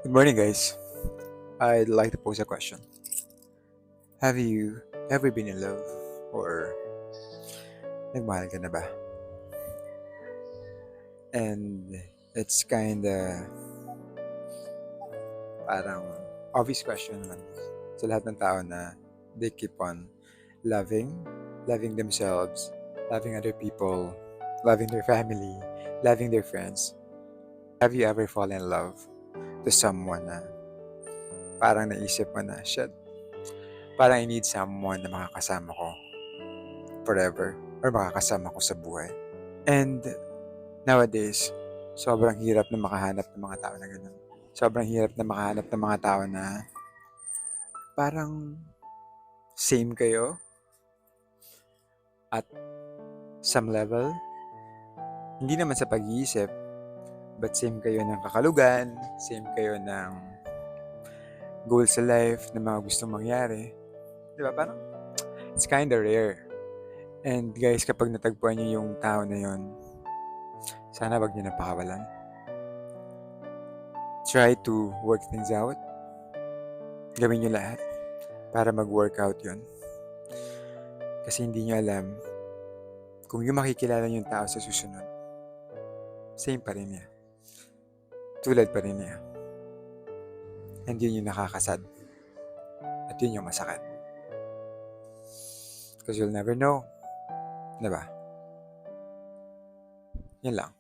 Good morning, guys. I'd like to pose a question. Have you ever been in love? Or nagmahal ka na ba? And it's kinda parang obvious question naman sa lahat ng tao na they keep on loving, loving themselves, loving other people, loving their family, loving their friends. Have you ever fallen in love to someone na parang naisip mo na, shit, parang I need someone na makakasama ko forever or makakasama ko sa buhay? And nowadays, sobrang hirap na makahanap ng mga tao na gano'n. Sobrang hirap na makahanap ng mga tao na parang same kayo at some level. Hindi naman sa pag-iisip, but same kayo ng kakalugan, same kayo ng goal sa life, na mga gustong mangyari. Di ba? Parang it's kinda rare. And guys, kapag natagpuan niyo yung tao na yun, sana wag niyo na pakawalan. Try to work things out. Gawin niyo lahat para mag-workout yun. Kasi hindi niyo alam kung yung makikilala niyo yung tao sa susunod, same pa rin niya. Tulad pa rin niya. And yun yung nakakasad. At yun yung masakit. Because you'll never know. Diba? Yan lang.